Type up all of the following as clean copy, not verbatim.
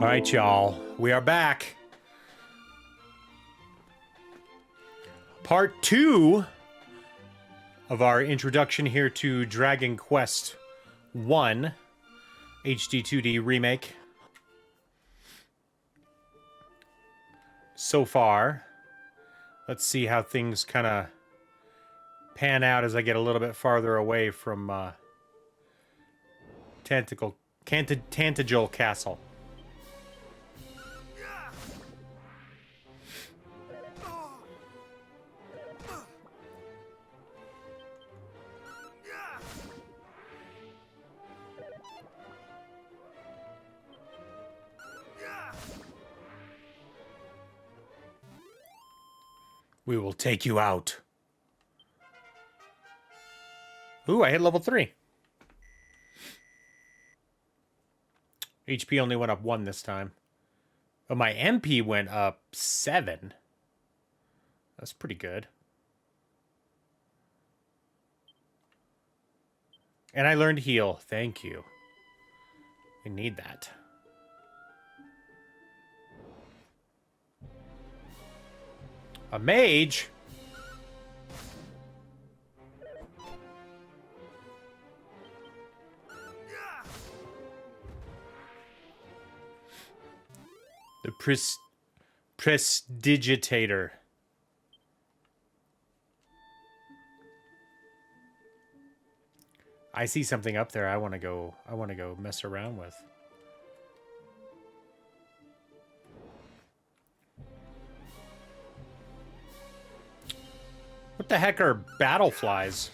All right, y'all. We are back. Part 2 of our introduction here to Dragon Quest 1 HD2D Remake. So far, let's see how things kind of pan out as I get a little bit farther away from Tantagel Castle. We will take you out. Ooh, I hit level 3. HP only went up 1 this time. But my MP went up 7. That's pretty good. And I learned heal. Thank you. We need that. A mage? The Prestidigitator. I see something up there I want to go mess around with. What the heck are battleflies?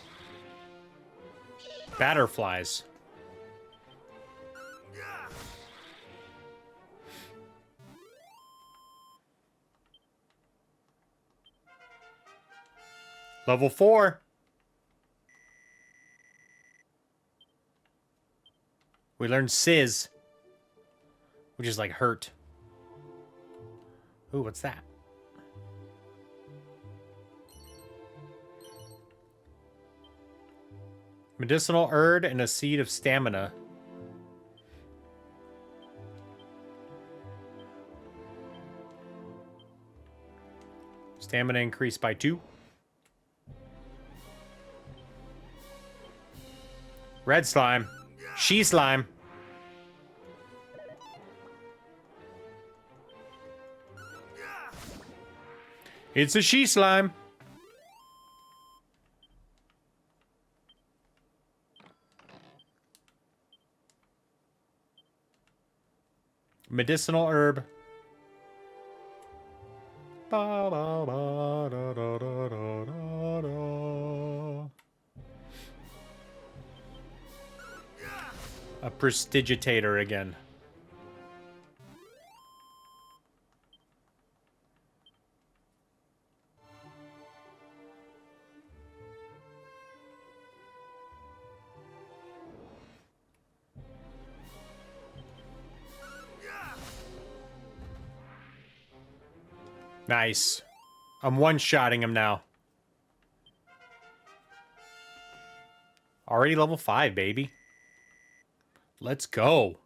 Batterflies. Level 4. We learned Sizz, which is like hurt. Ooh, what's that? Medicinal Erd and a seed of stamina. Stamina increased by 2. Red slime. She slime. It's a she slime. Medicinal herb. Ba, ba, ba, da, da, da, da, da, da. A Prestidigitator again. Nice. I'm one-shotting him now. Already level 5, baby. Let's go.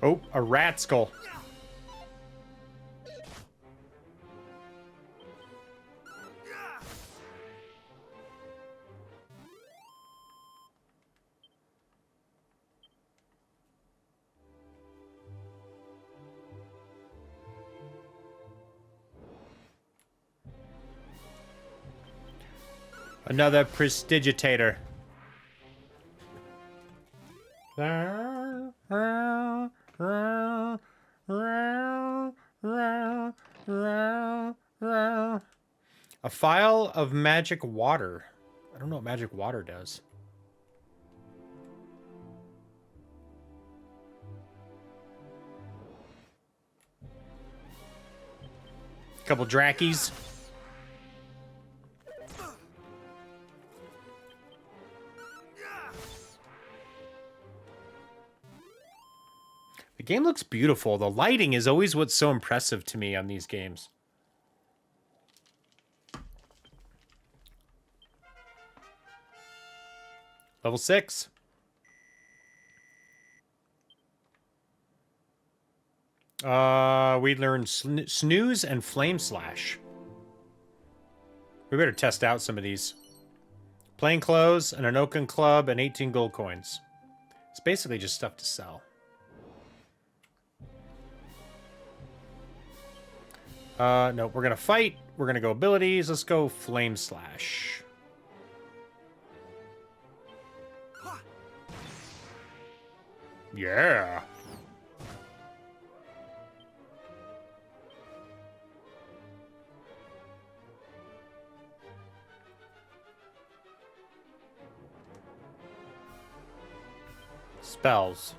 Oh, a rat skull. Another prestidigitator. A phial of magic water. I don't know what magic water does. Couple Drakies. The game looks beautiful. The lighting is always what's so impressive to me on these games. Level 6. We learned Snooze and Flame Slash. We better test out some of these. Plain clothes, an Anokan club, and 18 gold coins. It's basically just stuff to sell. No, we're gonna fight. We're gonna go abilities. Let's go Flame Slash. Yeah. Spells.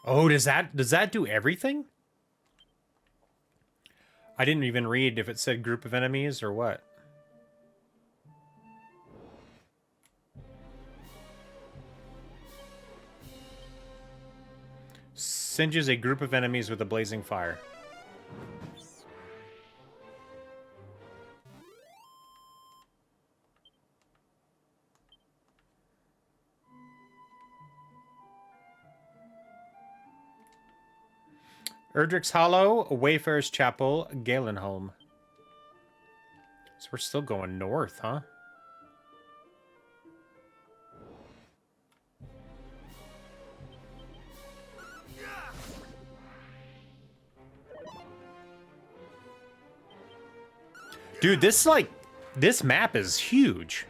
Oh, does that do everything? I didn't even read if it said group of enemies or what. Singes a group of enemies with a blazing fire. Erdrick's Hollow, Wayfarer's Chapel, Galenholm. So we're still going north, huh? Dude, this map is huge.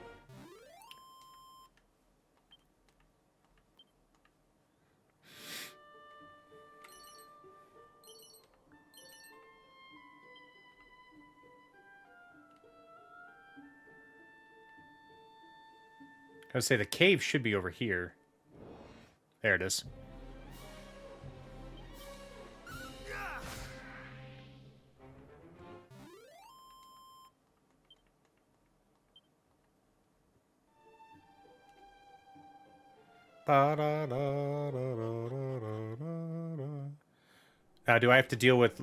I would say the cave should be over here. There it is. Now, do I have to deal with...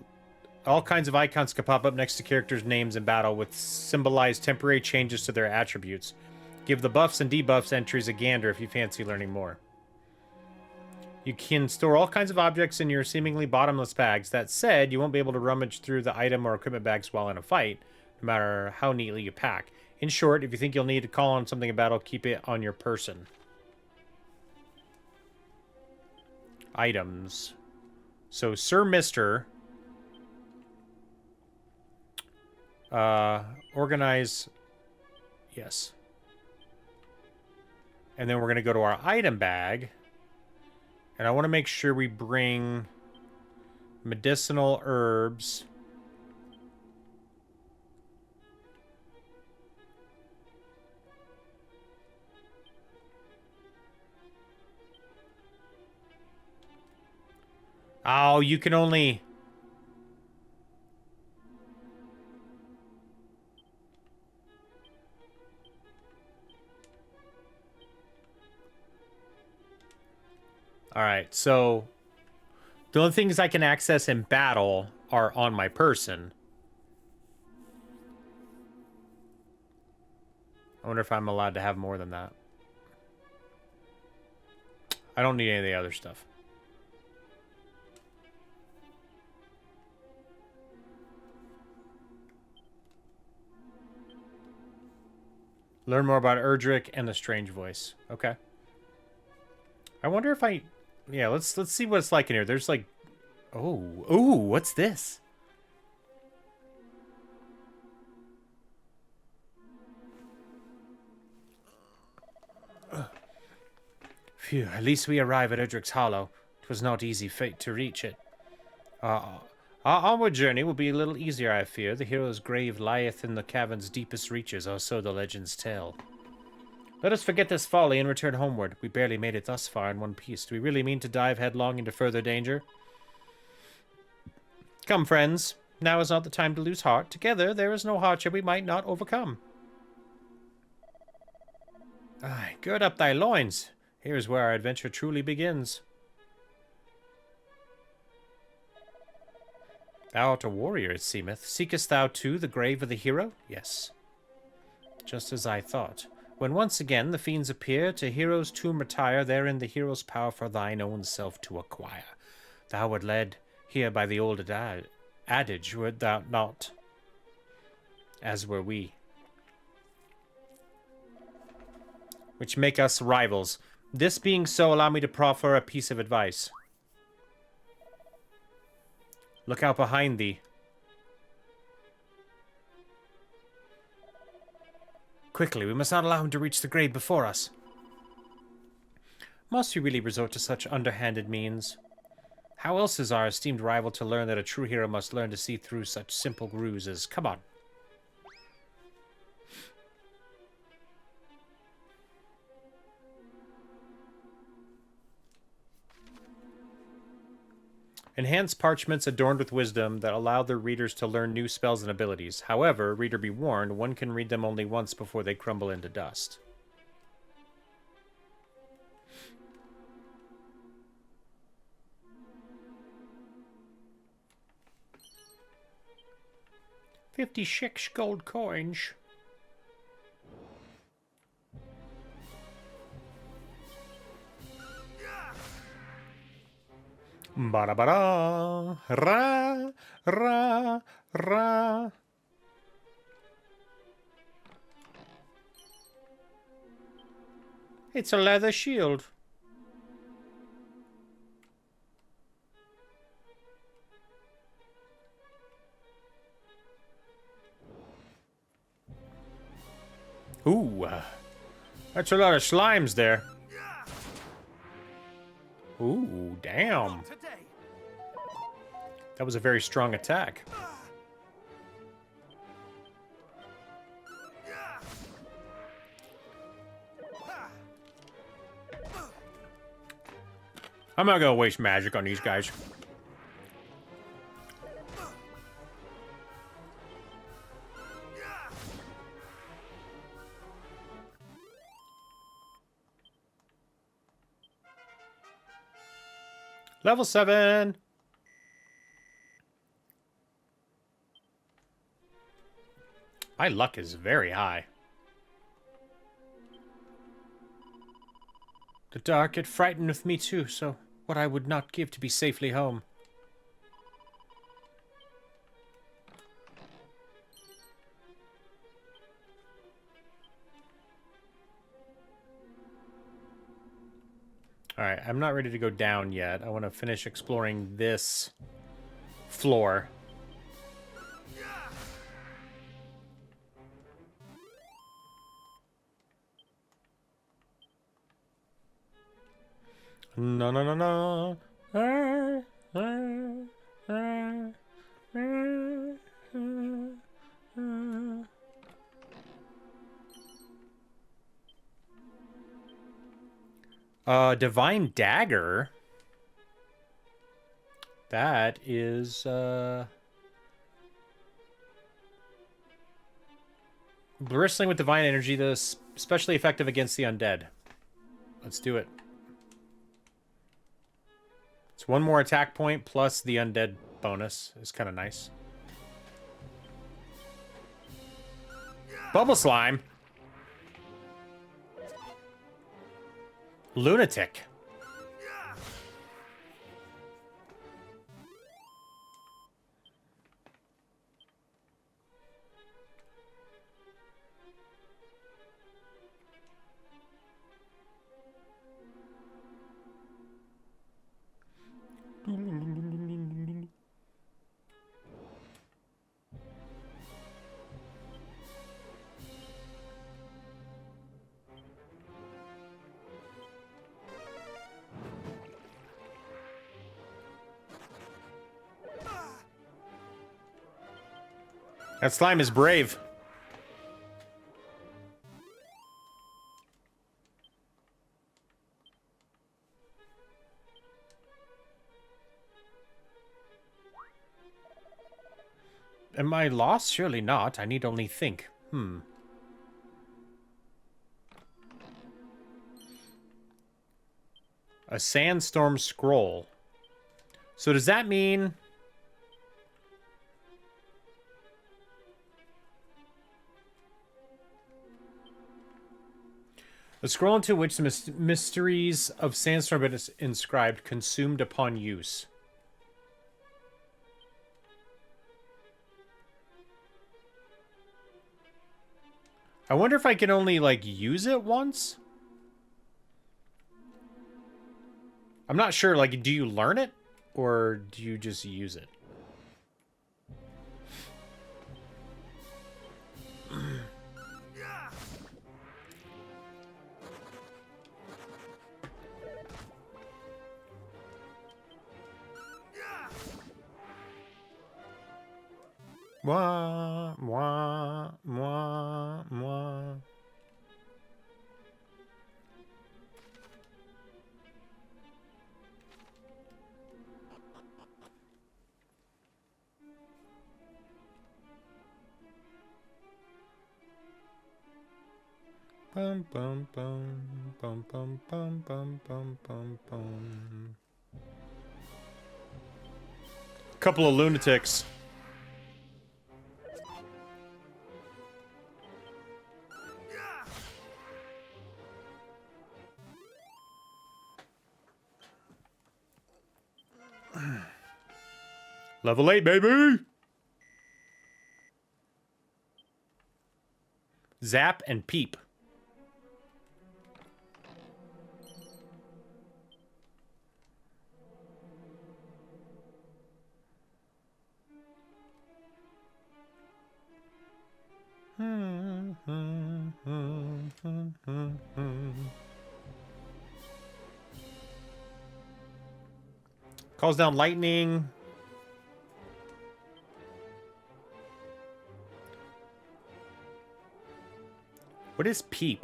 All kinds of icons can pop up next to characters' names in battle with symbolize temporary changes to their attributes. Give the buffs and debuffs entries a gander if you fancy learning more. You can store all kinds of objects in your seemingly bottomless bags. That said, you won't be able to rummage through the item or equipment bags while in a fight, no matter how neatly you pack. In short, if you think you'll need to call on something in battle, keep it on your person. Items. So, SirMrCl3an. Organize. Yes. And then we're going to go to our item bag. And I want to make sure we bring medicinal herbs. Oh, you can only... Alright, so... The only things I can access in battle are on my person. I wonder if I'm allowed to have more than that. I don't need any of the other stuff. Learn more about Erdrick and the strange voice. Okay. I wonder if I... Yeah, let's see what it's like in here. There's like Oh, ooh, what's this? Phew, at least we arrive at Erdrick's Hollow. It was not easy fate to reach it. Our onward journey will be a little easier, I fear. The hero's grave lieth in the cavern's deepest reaches, or so the legends tell. Let us forget this folly and return homeward. We barely made it thus far in one piece. Do we really mean to dive headlong into further danger? Come, friends. Now is not the time to lose heart. Together, there is no hardship we might not overcome. Aye, gird up thy loins. Here is where our adventure truly begins. Thou art a warrior, it seemeth. Seekest thou, too, the grave of the hero? Yes. Just as I thought. When once again the fiends appear, to hero's tomb retire, therein the hero's power for thine own self to acquire. Thou wert led here by the old adage, wert thou not? As were we. Which make us rivals. This being so, allow me to proffer a piece of advice. Look out behind thee. Quickly, we must not allow him to reach the grave before us. Must we really resort to such underhanded means? How else is our esteemed rival to learn that a true hero must learn to see through such simple ruses? Come on. Enhanced parchments adorned with wisdom that allow their readers to learn new spells and abilities. However, reader be warned, one can read them only once before they crumble into dust. $56 gold coins. Ba-da-ba-da, ra, ra, ra. It's a leather shield. Ooh, that's a lot of slimes there. Ooh, damn. That was a very strong attack. I'm not gonna waste magic on these guys. Level 7. My luck is very high. The dark, it frighteneth me too, so what I would not give to be safely home. Alright, I'm not ready to go down yet. I want to finish exploring this floor. No, no, no, no. Divine Dagger. That is, bristling with divine energy, this especially effective against the undead. Let's do it. It's one more attack point plus the undead bonus. It's kind of nice. Bubble Slime. Lunatic. That slime is brave. Am I lost? Surely not. I need only think. A sandstorm scroll. So does that mean... A scroll into which the mysteries of sandstorm is inscribed, consumed upon use. I wonder if I can only, like, use it once? I'm not sure, like, do you learn it? Or do you just use it? Mwah, mwah, mwah, mwah. Bum bum bum bum bum bum bum bum bum bum. Couple of lunatics. Level 8, baby! Zap and peep. Calls down lightning. What is peep?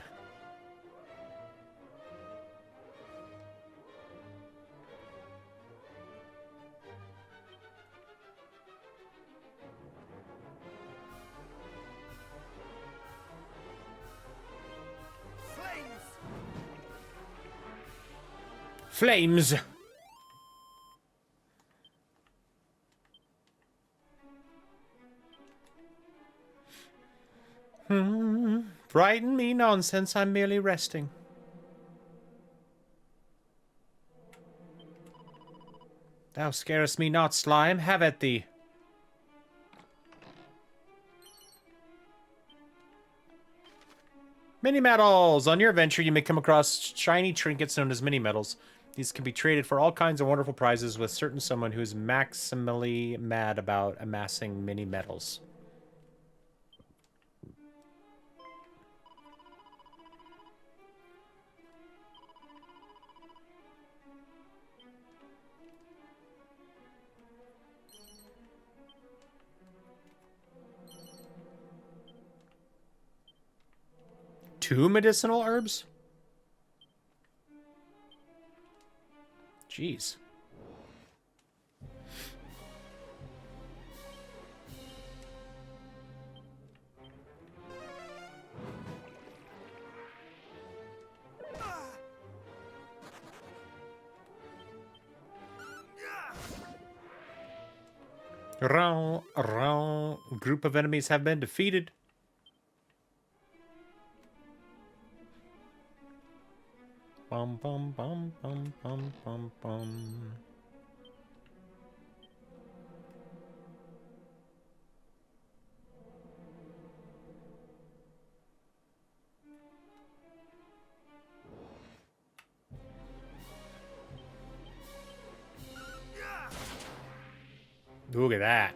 Flames! Frighten me nonsense, I'm merely resting. Thou scarest me not, slime, have at thee. Mini medals! On your adventure, you may come across shiny trinkets known as mini medals. These can be traded for all kinds of wonderful prizes with certain someone who is maximally mad about amassing mini medals. Two medicinal herbs? Jeez. Group of enemies have been defeated. Bum bum bum bum bum bum bum. Look at that.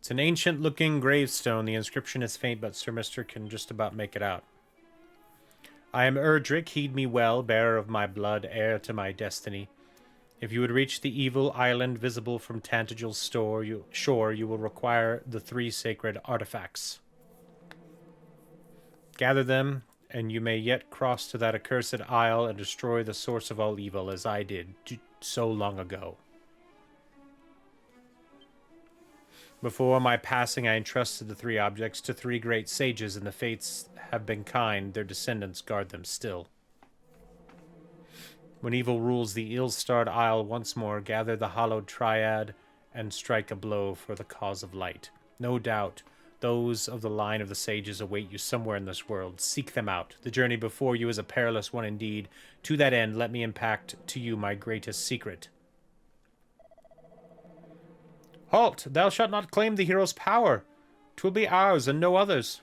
It's an ancient-looking gravestone. The inscription is faint, but Sir Mister can just about make it out. I am Erdrick, heed me well, bearer of my blood, heir to my destiny. If you would reach the evil island visible from Tantagel's shore, you will require the 3 sacred artifacts. Gather them, and you may yet cross to that accursed isle and destroy the source of all evil, as I did so long ago. Before my passing, I entrusted the 3 objects to 3 great sages, and the fates have been kind. Their descendants guard them still. When evil rules the ill-starred isle once more, gather the hallowed triad and strike a blow for the cause of light. No doubt, those of the line of the sages await you somewhere in this world. Seek them out. The journey before you is a perilous one indeed. To that end, let me impart to you my greatest secret. Halt! Thou shalt not claim the hero's power. 'Twill be ours and no others.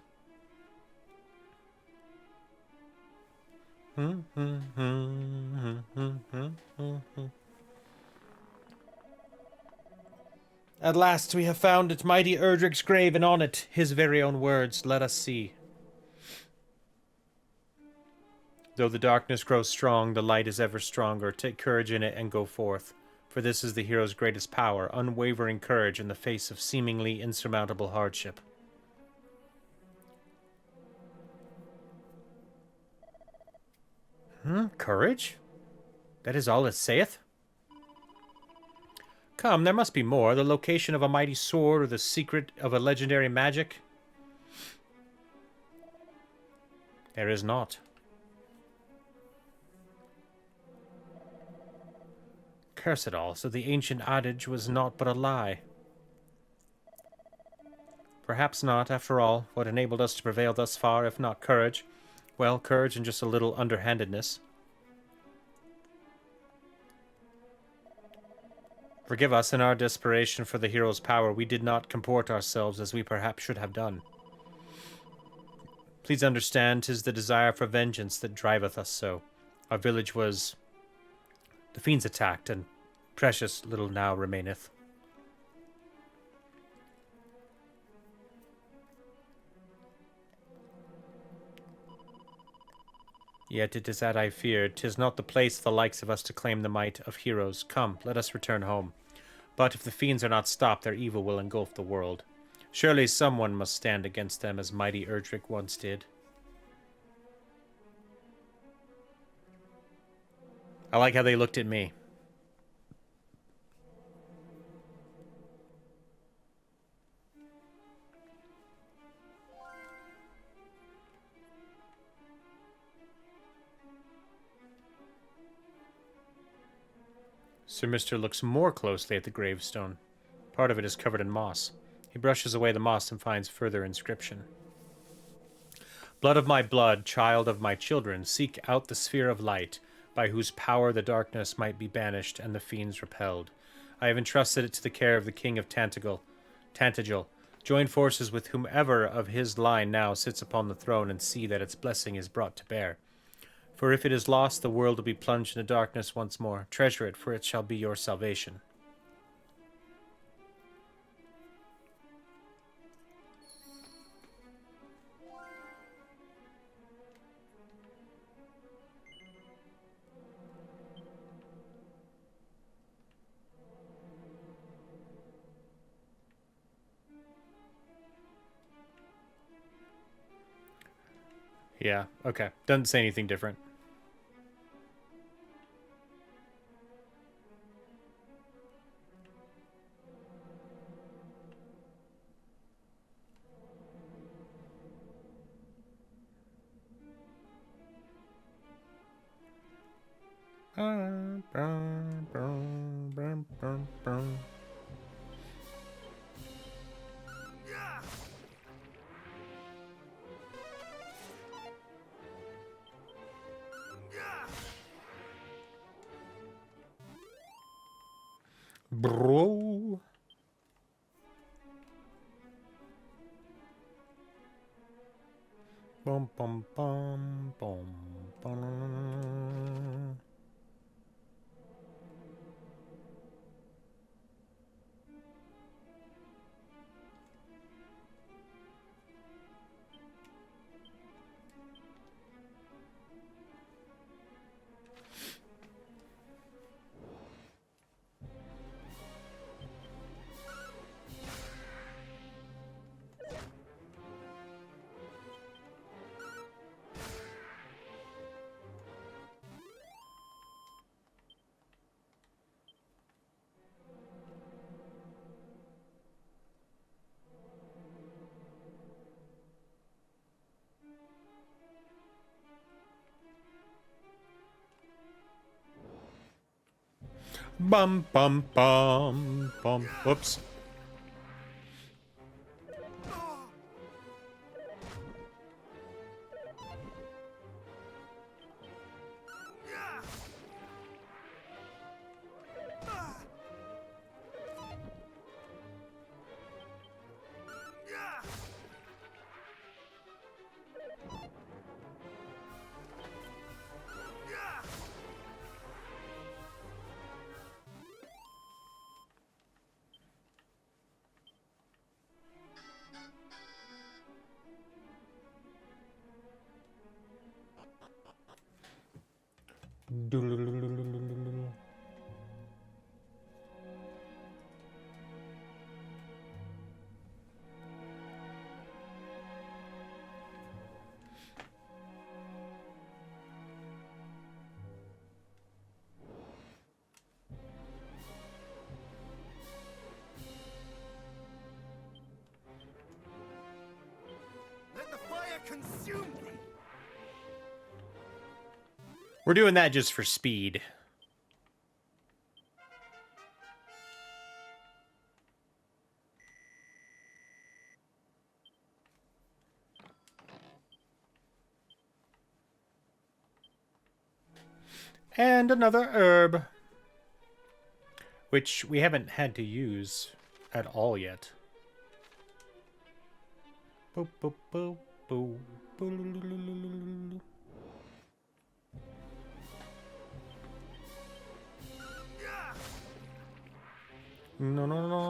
At last we have found it, mighty Erdrick's grave, and on it his very own words. Let us see. Though the darkness grows strong, the light is ever stronger. Take courage in it and go forth. For this is the hero's greatest power, unwavering courage in the face of seemingly insurmountable hardship. Courage? That is all it saith? Come, there must be more. The location of a mighty sword or the secret of a legendary magic? There is not. Curse it all, so the ancient adage was naught but a lie. Perhaps not, after all. What enabled us to prevail thus far, if not courage? Well, courage and just a little underhandedness. Forgive us, in our desperation for the hero's power, we did not comport ourselves as we perhaps should have done. Please understand, 'tis the desire for vengeance that driveth us so. Our village was... the fiends attacked, and precious little now remaineth. Yet it is that I feared. 'Tis not the place for the likes of us to claim the might of heroes. Come, let us return home. But if the fiends are not stopped, their evil will engulf the world. Surely someone must stand against them as mighty Erdrick once did. I like how they looked at me. Sir Mister looks more closely at the gravestone. Part of it is covered in moss. He brushes away the moss and finds further inscription. Blood of my blood, child of my children, seek out the sphere of light, by whose power the darkness might be banished and the fiends repelled. I have entrusted it to the care of the king of Tantagel. Join forces with whomever of his line now sits upon the throne and see that its blessing is brought to bear. For if it is lost, the world will be plunged into darkness once more. Treasure it, for it shall be your salvation. Yeah, okay. Doesn't say anything different. Bro. Bum bum bum bum bum. Bum, bum, bum, bum. Whoops. Let the fire consume thee. We're doing that just for speed. And another herb. Which we haven't had to use at all yet. Boop, boop, boop, boop, boop. No, no, no.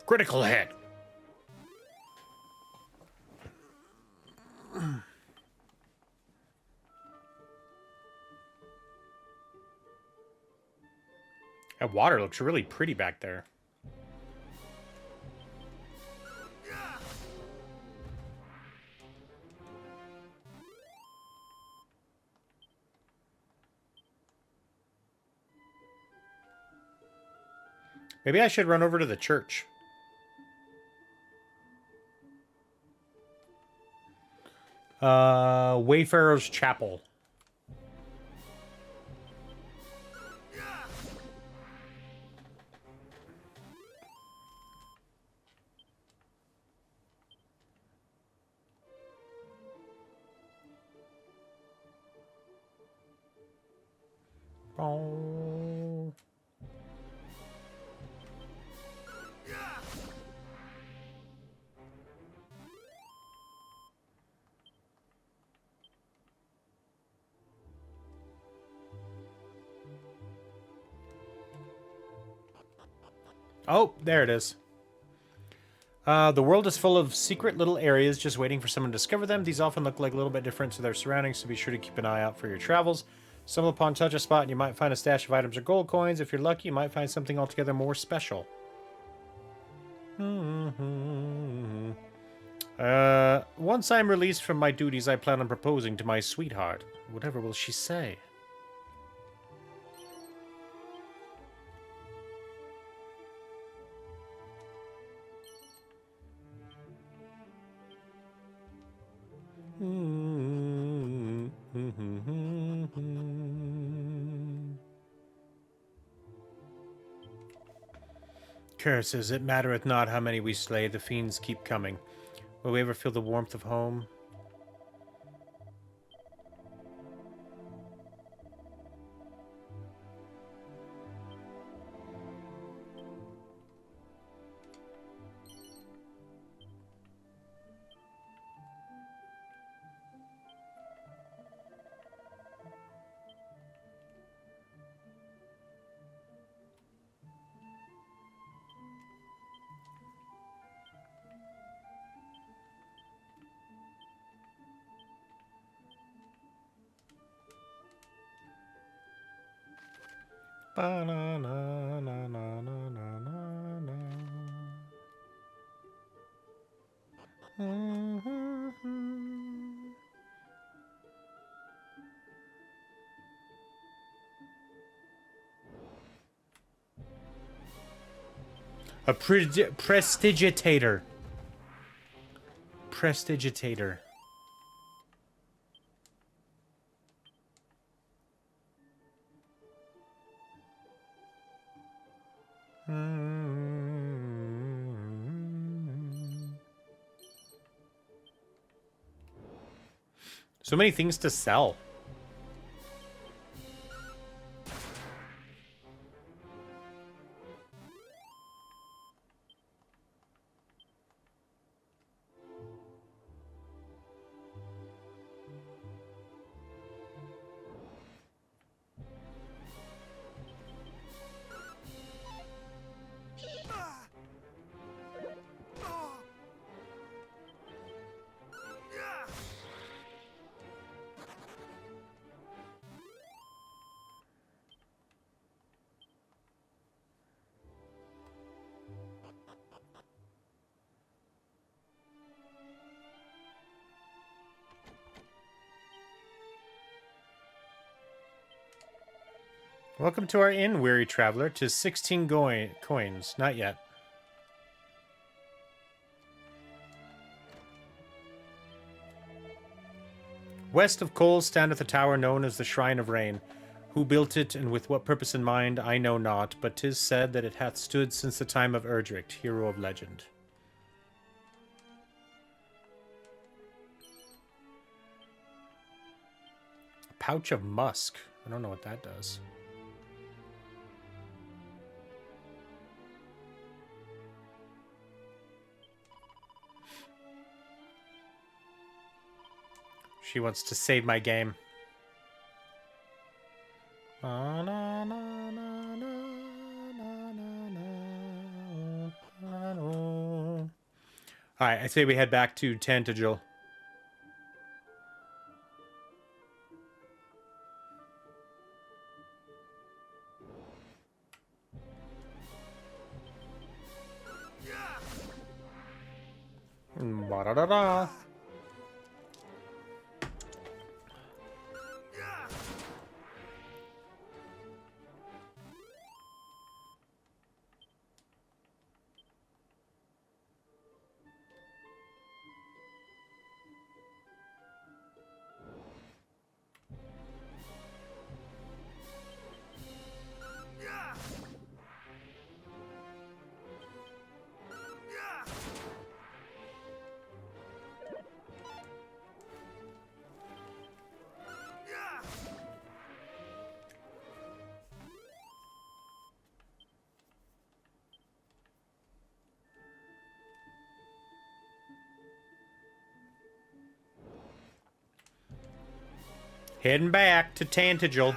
Critical hit. That water looks really pretty back there. Maybe I should run over to the church. Wayfarer's Chapel. Oh. Oh, there it is. The world is full of secret little areas just waiting for someone to discover them. These often look like a little bit different to their surroundings, so be sure to keep an eye out for your travels. Stumble upon such a spot and you might find a stash of items or gold coins. If you're lucky, you might find something altogether more special. Once I'm released from my duties, I plan on proposing to my sweetheart. Whatever will she say? Curses, it mattereth not how many we slay, the fiends keep coming. Will we ever feel the warmth of home? A prestidigitator. Prestidigitator. So many things to sell. Welcome to our inn, weary traveler. 'Tis 16 coins. Not yet. West of Cole standeth a tower known as the Shrine of Rain. Who built it, and with what purpose in mind, I know not, but 'tis said that it hath stood since the time of Erdrick, hero of legend. A pouch of musk. I don't know what that does. She wants to save my game. Alright, I say we head back to Tantagel. Ba-da-da-da. Heading back to Tantagel.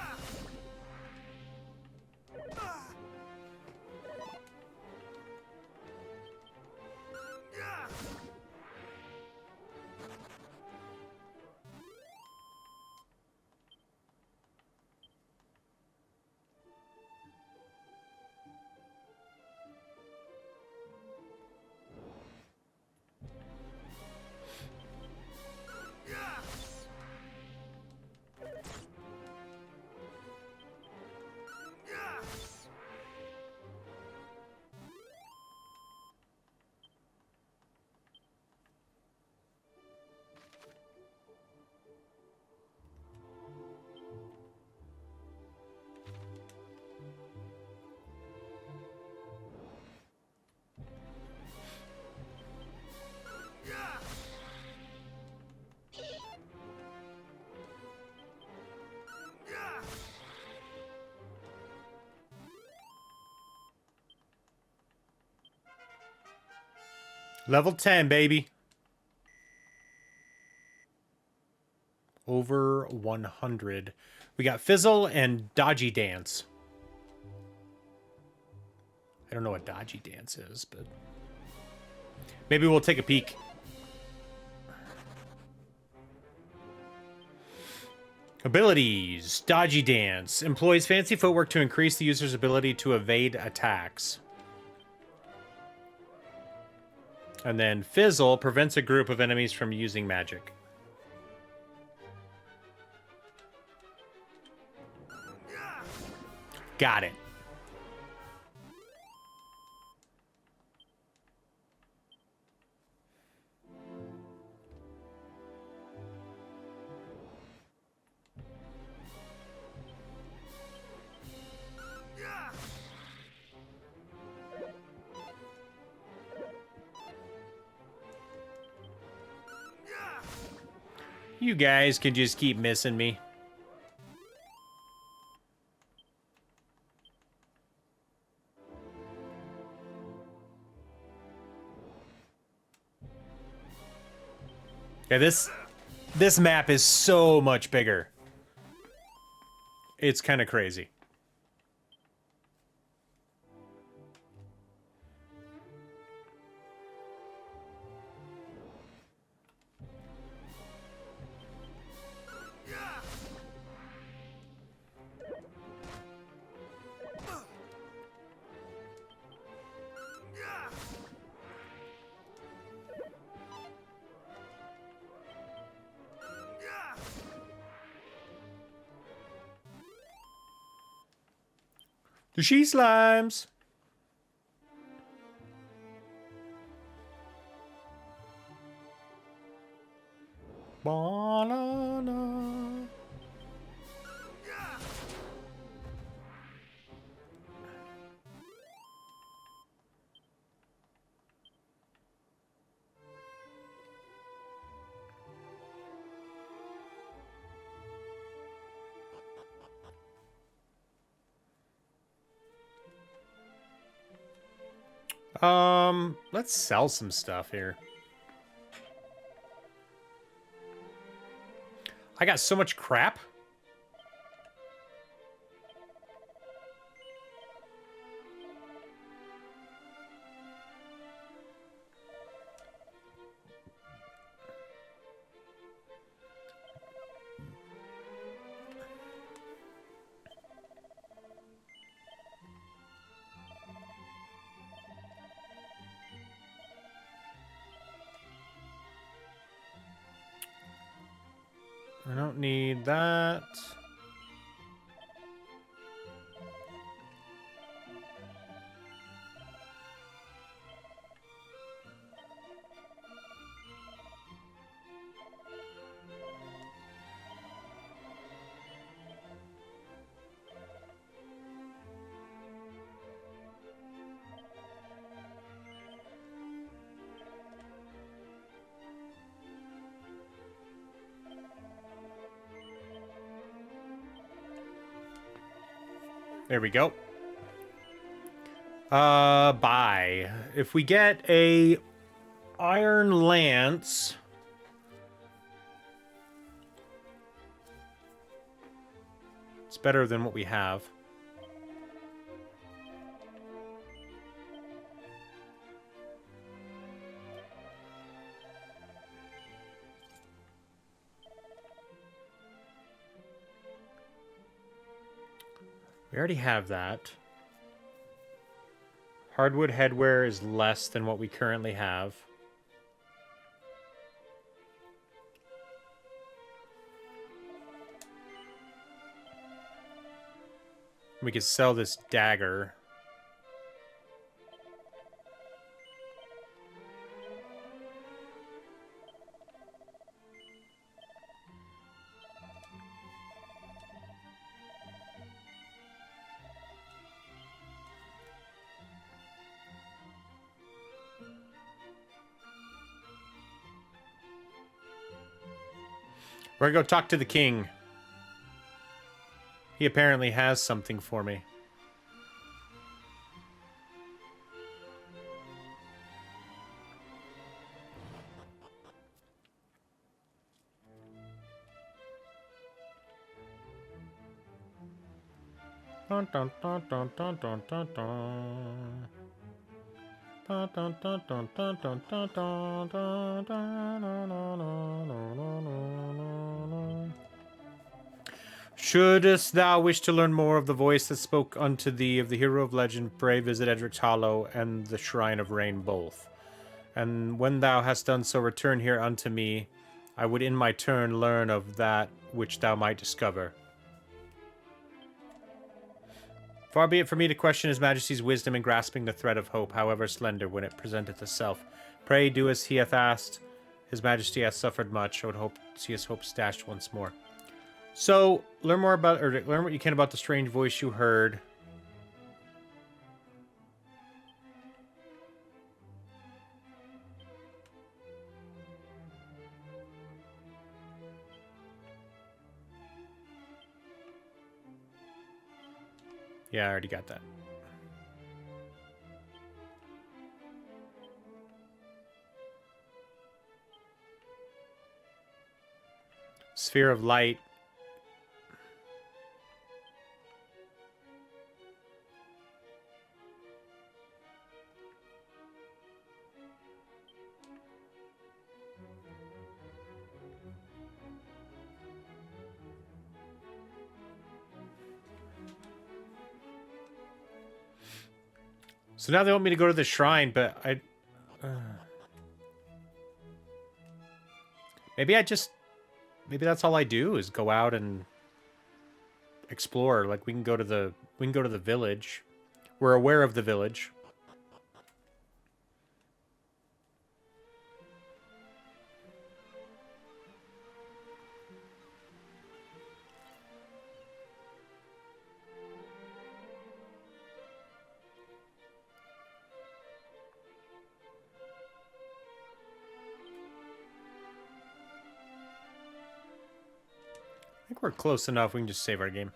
Level 10, baby. Over 100. We got Fizzle and Dodgy Dance. I don't know what Dodgy Dance is, but maybe we'll take a peek. Abilities. Dodgy Dance. Employs fancy footwork to increase the user's ability to evade attacks. And then Fizzle prevents a group of enemies from using magic. Got it. You guys can just keep missing me. Yeah, this map is so much bigger. It's kind of crazy. The she slimes. Banana. Let's sell some stuff here. I got so much crap. I don't need that. There we go. Buy. If we get a iron lance, it's better than what we have. We already have that. Hardwood headwear is less than what we currently have. We could sell this dagger. We're gonna go talk to the king. He apparently has something for me. Dun, dun, dun, dun, dun, dun, dun, dun. Dun, dun, dun, dun, dun, dun, dun, dun, dun, dun, dun, dun, dun, dun, dun, dun. Shouldst thou wish to learn more of the voice that spoke unto thee of the hero of legend, pray visit Erdrick's Hollow and the Shrine of Rain both. And when thou hast done so, return here unto me. I would in my turn learn of that which thou might discover. Far be it from me to question his majesty's wisdom in grasping the thread of hope, however slender, when it presenteth itself. Pray do as he hath asked. His majesty hath suffered much. I would hope to see his hopes dashed once more. So, learn more about Erdrick. Learn what you can about the strange voice you heard. Yeah, I already got that. Sphere of Light. So now they want me to go to the shrine, but maybe that's all I do is go out and explore. Like we can go to the village. We're aware of the village. I think we're close enough. We can just save our game.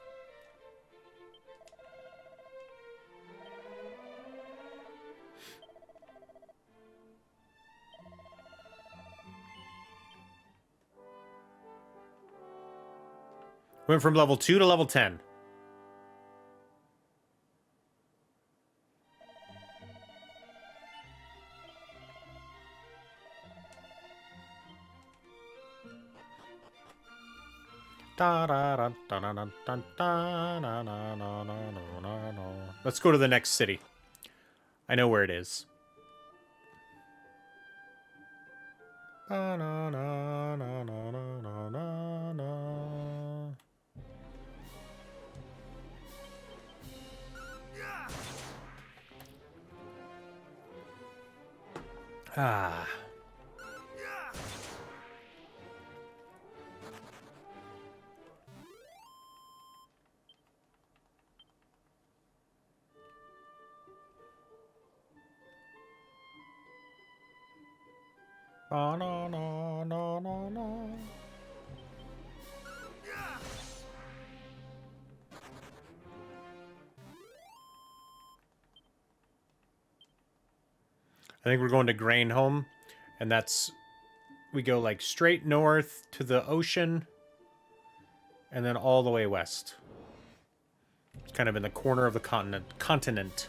Went from level 2 to level 10. Let's go to the next city. I know where it is. Ah. No, no, no, no, no. I think we're going to Galenholm, and that's we go like straight north to the ocean, and then all the way west. It's kind of in the corner of the continent.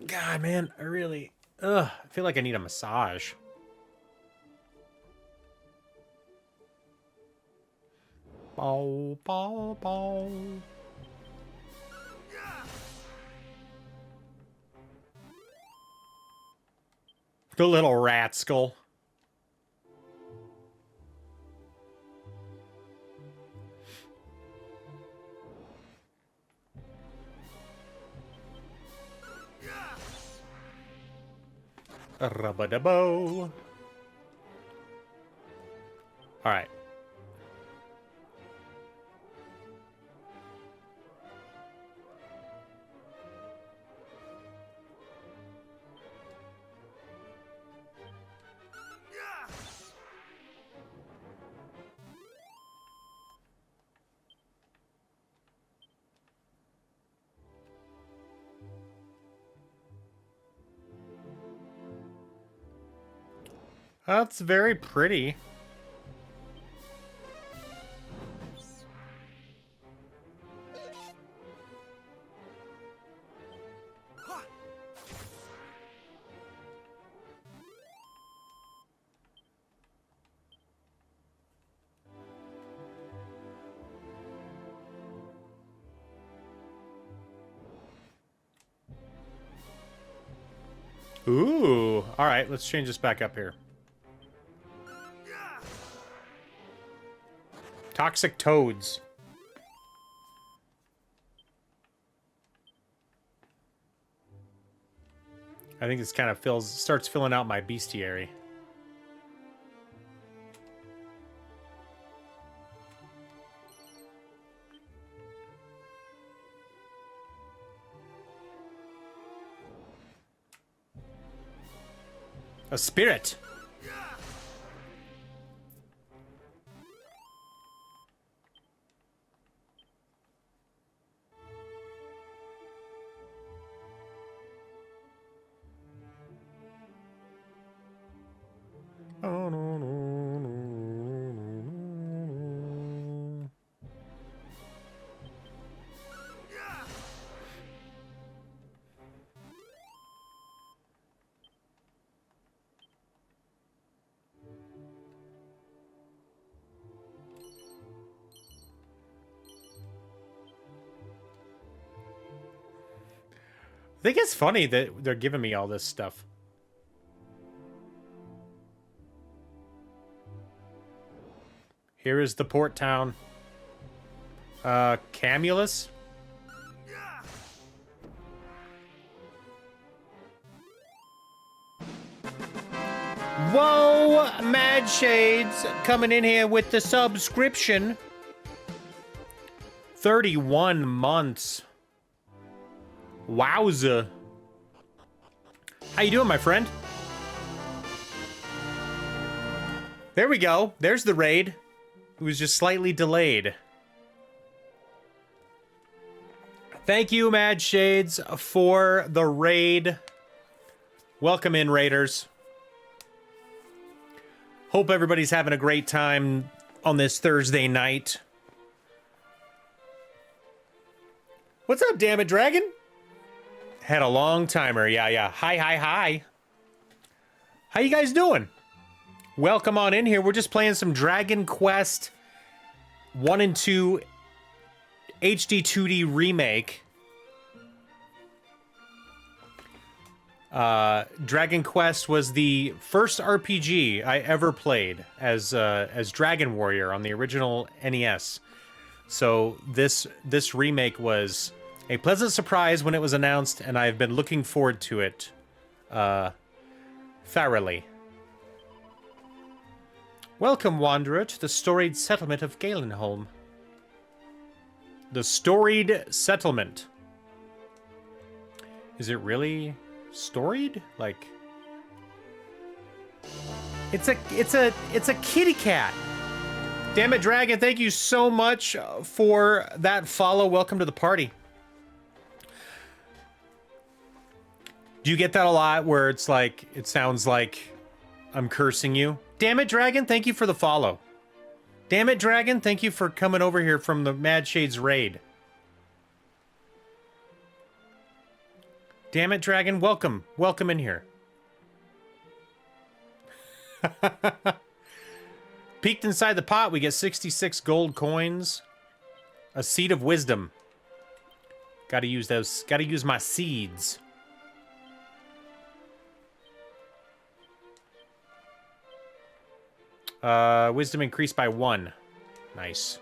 God, man, I feel like I need a massage. Bow, bow, bow. The little rat skull. Rubba-da-bow. All right. That's very pretty. Ooh. All right, let's change this back up here. Toxic toads. I think this kind of starts filling out my bestiary. A spirit. I think it's funny that they're giving me all this stuff. Here is the port town. Camulus? Whoa, Mad Shades coming in here with the subscription. 31 months. Wowza. How you doing, my friend? There we go. There's the raid. It was just slightly delayed. Thank you, Mad Shades, for the raid. Welcome in, raiders. Hope everybody's having a great time on this Thursday night. What's up, damn it, Dragon? Had a long timer. Yeah. Hi. How you guys doing? Welcome on in here. We're just playing some Dragon Quest 1 and 2 HD2D Remake. Dragon Quest was the first RPG I ever played as Dragon Warrior on the original NES. So this remake was a pleasant surprise when it was announced, and I've been looking forward to it thoroughly. Welcome, Wanderer, to the storied settlement of Galenholm. The storied settlement. Is it really storied? Like, it's a kitty cat. Damn it, Dragon! Thank you so much for that follow. Welcome to the party. Do you get that a lot where it's like, it sounds like I'm cursing you? Damn it, Dragon, thank you for the follow. Damn it, Dragon, thank you for coming over here from the Mad Shades raid. Damn it, Dragon, welcome. Welcome in here. Peeked inside the pot, we get 66 gold coins. A seed of wisdom. Gotta use those, gotta use my seeds. Wisdom increased by 1. Nice.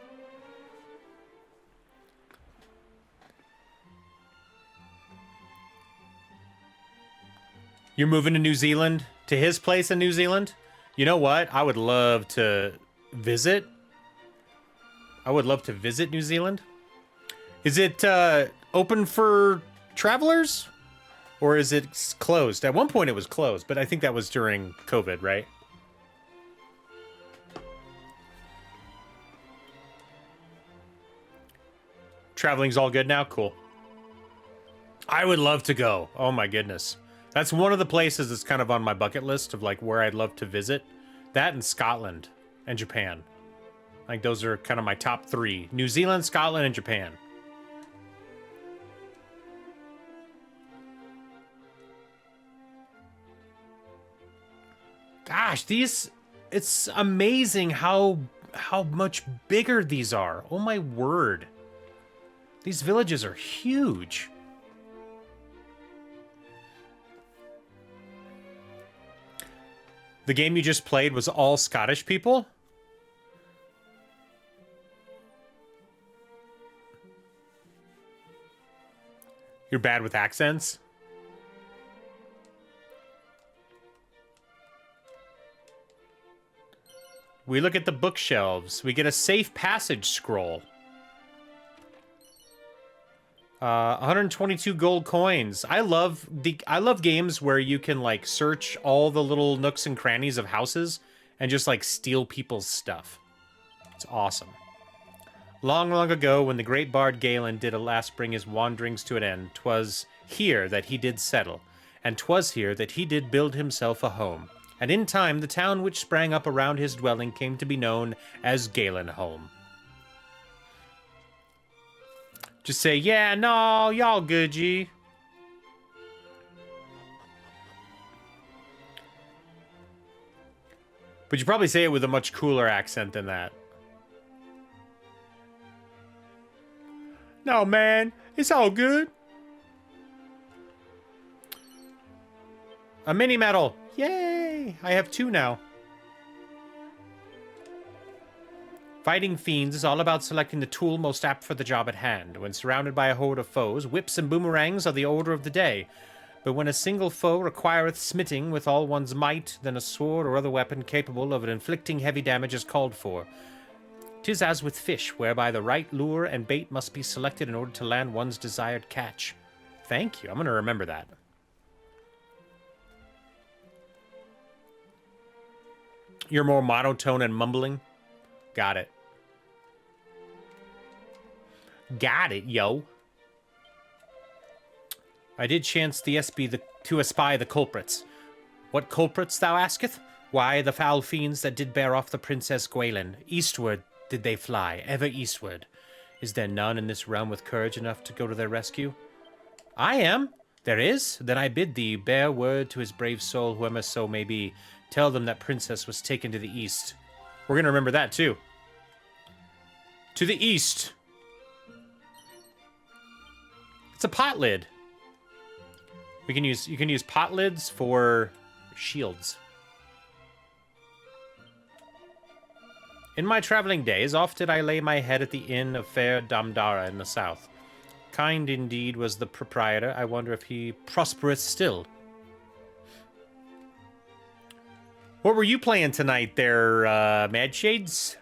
You're moving to New Zealand? To his place in New Zealand? You know what? I would love to visit. I would love to visit New Zealand. Is it open for travelers? Or is it closed? At one point it was closed, but I think that was during COVID, right? Traveling's all good now? Cool. I would love to go. Oh my goodness. That's one of the places that's kind of on my bucket list of like where I'd love to visit. That and Scotland and Japan. Like those are kind of my top 3. New Zealand, Scotland, and Japan. Gosh, it's amazing how much bigger these are. Oh my word. These villages are huge. The game you just played was all Scottish people? You're bad with accents? We look at the bookshelves. We get a safe passage scroll. 122 gold coins. I love games where you can like search all the little nooks and crannies of houses and just like steal people's stuff. It's awesome. Long, long ago, when the great bard Galen did at last bring his wanderings to an end, 'twas here that he did settle, and 'twas here that he did build himself a home. And in time, the town which sprang up around his dwelling came to be known as Galenholm. Just say, yeah, no, y'all good, G. But you probably say it with a much cooler accent than that. No, man, it's all good. A mini medal. Yay! I have 2 now. Fighting fiends is all about selecting the tool most apt for the job at hand. When surrounded by a horde of foes, whips and boomerangs are the order of the day. But when a single foe requireth smiting with all one's might, then a sword or other weapon capable of inflicting heavy damage is called for. 'Tis as with fish, whereby the right lure and bait must be selected in order to land one's desired catch. Thank you. I'm going to remember that. You're more monotone and mumbling? Got it. Got it, yo. I did chance the SB to espy the culprits. What culprits, thou asketh? Why, the foul fiends that did bear off the Princess Gwaelin. Eastward did they fly, ever eastward. Is there none in this realm with courage enough to go to their rescue? I am. There is? Then I bid thee bear word to his brave soul, whoever so may be. Tell them that princess was taken to the east. We're going to remember that, too. To the east. It's a pot lid. You can use pot lids for shields. In my traveling days, oft did I lay my head at the inn of fair Damdara in the south. Kind indeed was the proprietor. I wonder if he prospereth still. What were you playing tonight there, Mad Shades?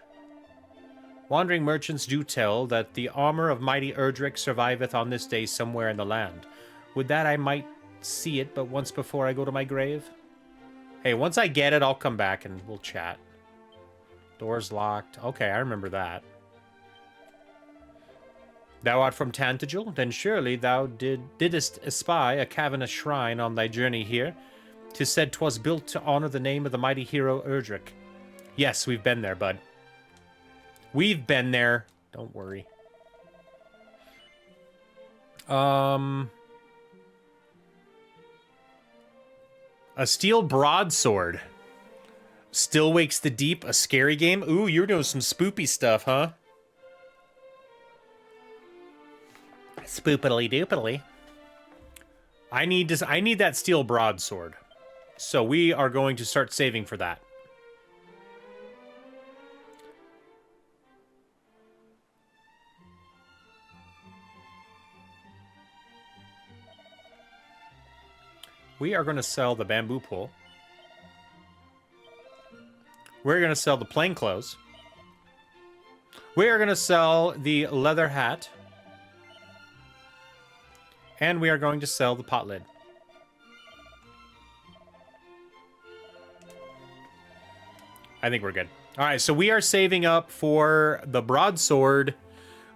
Wandering merchants do tell that the armor of mighty Erdrick surviveth on this day somewhere in the land. Would that I might see it but once before I go to my grave? Hey, once I get it, I'll come back and we'll chat. Doors locked. Okay, I remember that. Thou art from Tantagel? Then surely thou didst espy a cavernous shrine on thy journey here. 'Tis said 'twas built to honor the name of the mighty hero Erdrick. Yes, we've been there, bud. We've been there. Don't worry. A steel broadsword. Still Wakes the Deep, a scary game? Ooh, you're doing some spoopy stuff, huh? Spoopily doopily. I need that steel broadsword. So we are going to start saving for that. We are going to sell the bamboo pole. We're going to sell the plain clothes. We are going to sell the leather hat. And we are going to sell the pot lid. I think we're good. All right, so we are saving up for the broadsword.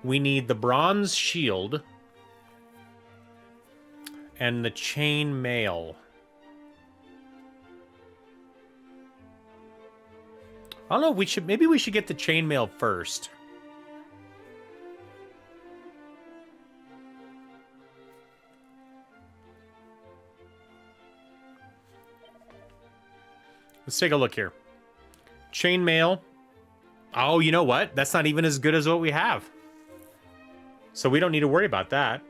We need the bronze shield. And the chain mail. I don't know, maybe we should get the chain mail first. Let's take a look here. Chainmail. Oh, you know what? That's not even as good as what we have. So we don't need to worry about that.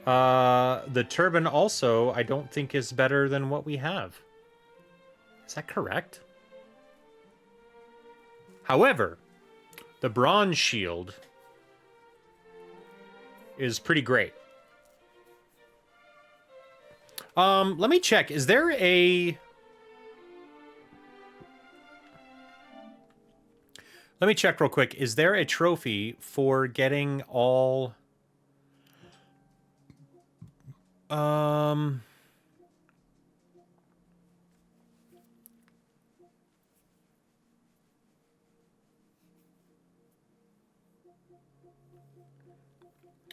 The turban also, I don't think is better than what we have. Is that correct? However, the bronze shield is pretty great. Let me check. Is there a... Let me check real quick. Is there a trophy for getting all... I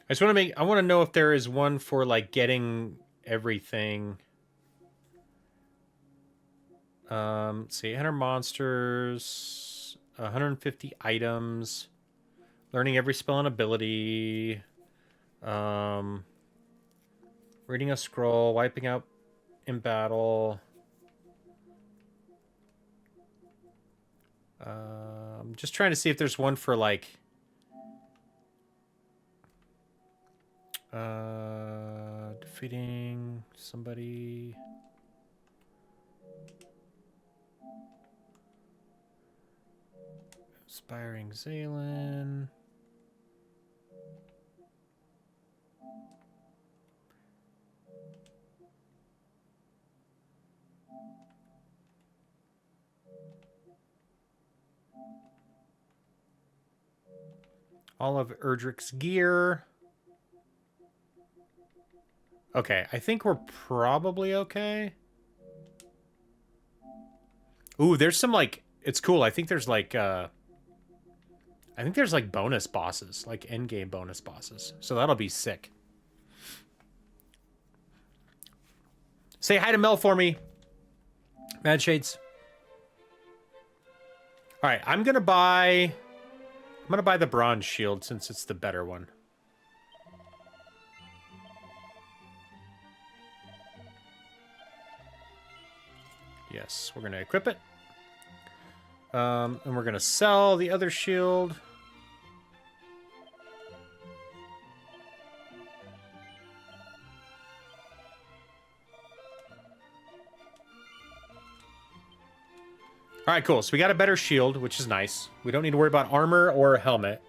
just want to make... I want to know if there is one for, like, getting everything. Let's see. 100 monsters. 150 items. Learning every spell and ability. Reading a scroll. Wiping out in battle. I'm just trying to see if there's one for, like... defeating somebody. Inspiring Zalen. All of Erdrick's gear. Okay, I think we're probably okay. Ooh, there's some, like... It's cool. I think there's, like, bonus bosses. Like, endgame bonus bosses. So that'll be sick. Say hi to Mel for me. Mad Shades. Alright, I'm gonna buy the bronze shield since it's the better one. Yes, we're going to equip it. And we're going to sell the other shield. All right, cool. So we got a better shield, which is nice. We don't need to worry about armor or a helmet.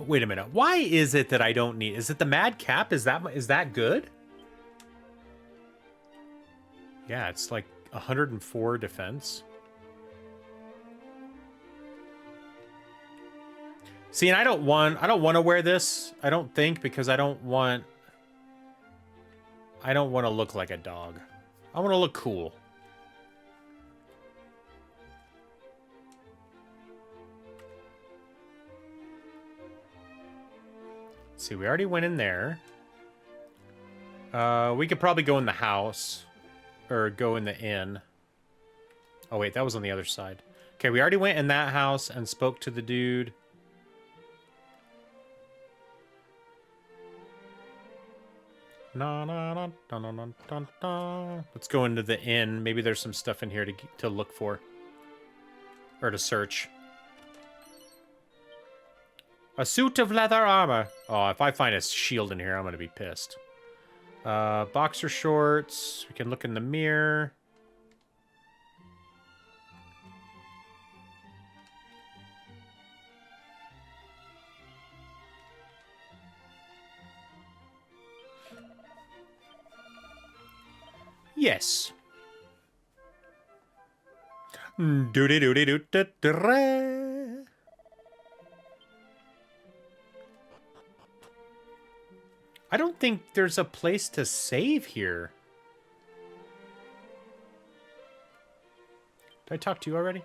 Wait a minute. Why is it that I don't need... Is it the Mad Cap? Is that good? Yeah, it's like 104 defense. See, and I don't want to wear this, I don't think, because I don't want to look like a dog. I want to look cool. Let's see, we already went in there. We could probably go in the house. Or go in the inn. Oh, wait, that was on the other side. Okay, we already went in that house and spoke to the dude. Na, na, na, na, na, na, na, na. Let's go into the inn. Maybe there's some stuff in here to look for. Or to search. A suit of leather armor. Oh, if I find a shield in here, I'm going to be pissed. Boxer shorts. We can look in the mirror. Yes. Doody doody doo da da. I don't think there's a place to save here. Did I talk to you already?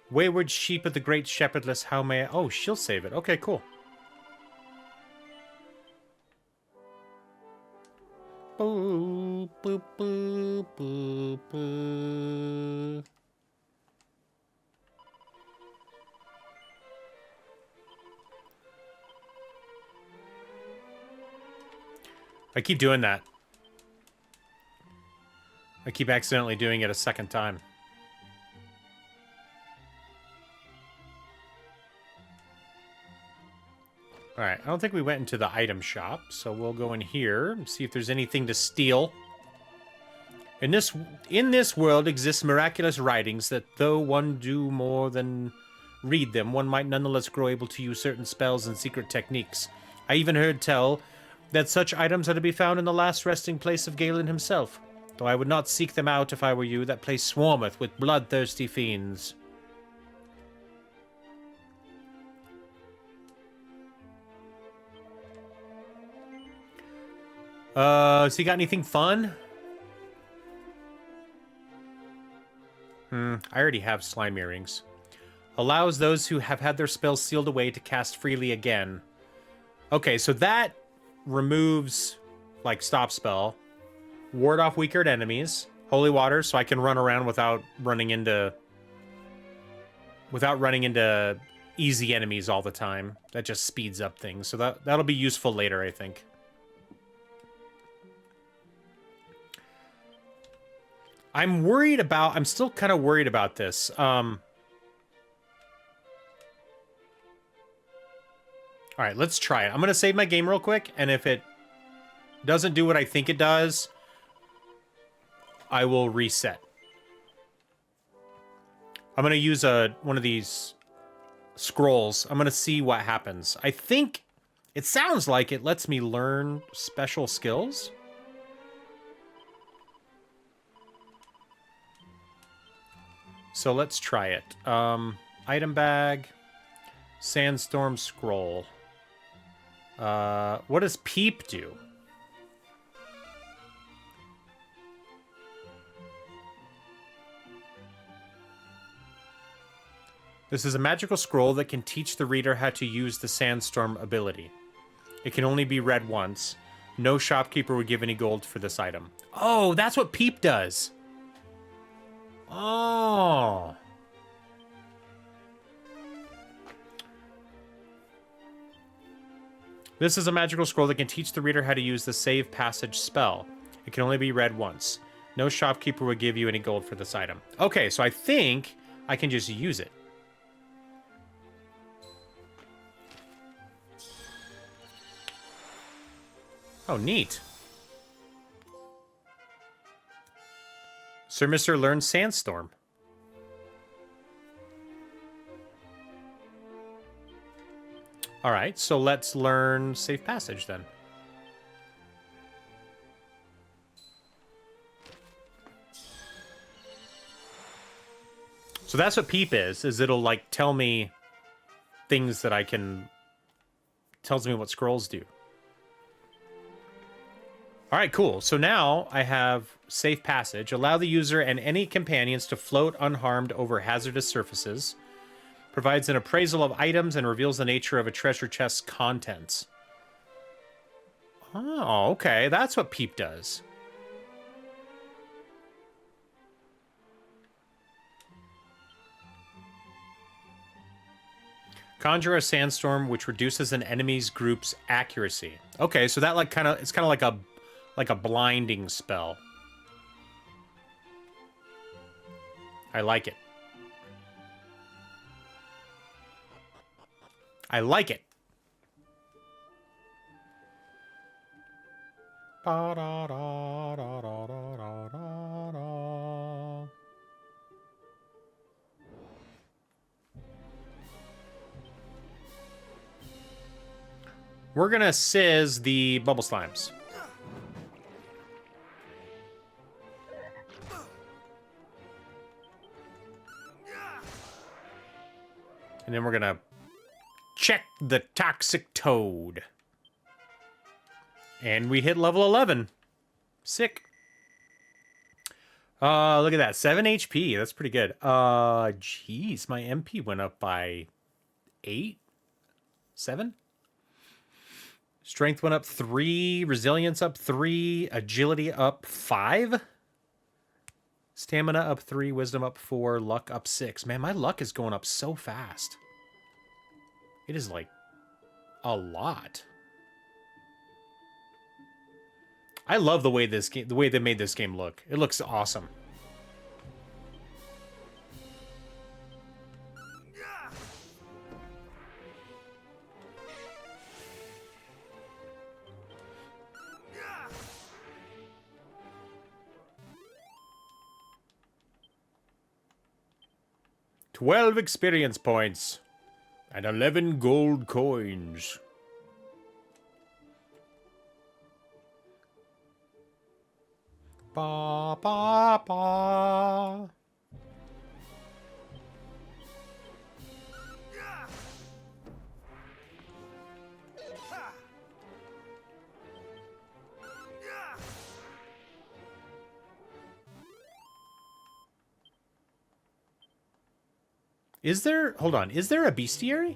Wayward sheep of the great shepherdless, how may I... Oh, she'll save it. Okay, cool. Boop, boop, boop, boop, boop. I keep doing that. I keep accidentally doing it a second time. Alright, I don't think we went into the item shop, so we'll go in here and see if there's anything to steal. In this world exists miraculous writings that, though one do more than read them, one might nonetheless grow able to use certain spells and secret techniques. I even heard tell that such items are to be found in the last resting place of Galen himself. Though I would not seek them out if I were you, that place swarmeth with bloodthirsty fiends. Has he got anything fun? I already have slime earrings. Allows those who have had their spells sealed away to cast freely again. Okay, so that removes, like, stop spell. Ward off weaker enemies. Holy water, so I can run around without running into easy enemies all the time. That just speeds up things. So that'll be useful later, I think. I'm still kind of worried about this. All right, let's try it. I'm going to save my game real quick, and if it doesn't do what I think it does, I will reset. I'm going to use one of these scrolls. I'm going to see what happens. I think it sounds like it lets me learn special skills. So let's try it. Item bag, sandstorm scroll. What does peep do? This is a magical scroll that can teach the reader how to use the sandstorm ability. It can only be read once. No shopkeeper would give any gold for this item. Oh, that's what peep does. Oh. This is a magical scroll that can teach the reader how to use the save passage spell. It can only be read once. No shopkeeper would give you any gold for this item. Okay, so I think I can just use it. Oh, neat. SirMrCl3an learns Sandstorm. All right, so let's learn Safe Passage then. So that's what Peep is it'll like tell me things that I can, tells me what scrolls do. All right, cool. So now I have Safe Passage. Allow the user and any companions to float unharmed over hazardous surfaces. Provides an appraisal of items and reveals the nature of a treasure chest's contents. Oh, okay. That's what Peep does. Conjure a sandstorm which reduces an enemy's group's accuracy. Okay, so that like it's kind of like a blinding spell. I like it. I like it. We're gonna sizz the bubble slimes. And then we're gonna check the toxic toad. And we hit level 11. Sick. Look at that. 7 HP. That's pretty good. Jeez, my MP went up by 8? 7? Strength went up 3, resilience up 3, agility up 5. Stamina up 3, wisdom up 4, luck up 6. Man, my luck is going up so fast. It is like a lot. I love the way the way they made this game look. It looks awesome. 12 experience points. And 11 gold coins. Ba ba ba. Is there... Hold on. Is there a bestiary?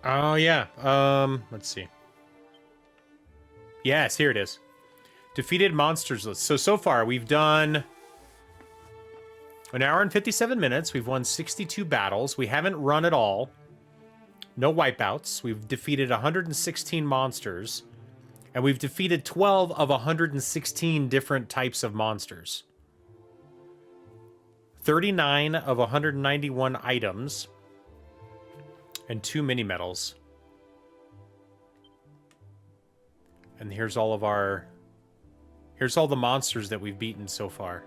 Oh, yeah. Let's see. Yes, here it is. Defeated monsters list. So far, we've done 1 hour and 57 minutes. We've won 62 battles. We haven't run at all. No wipeouts. We've defeated 116 monsters. And we've defeated 12 of 116 different types of monsters. 39 of 191 items. And 2 mini-medals. And here's all of our... Here's all the monsters that we've beaten so far.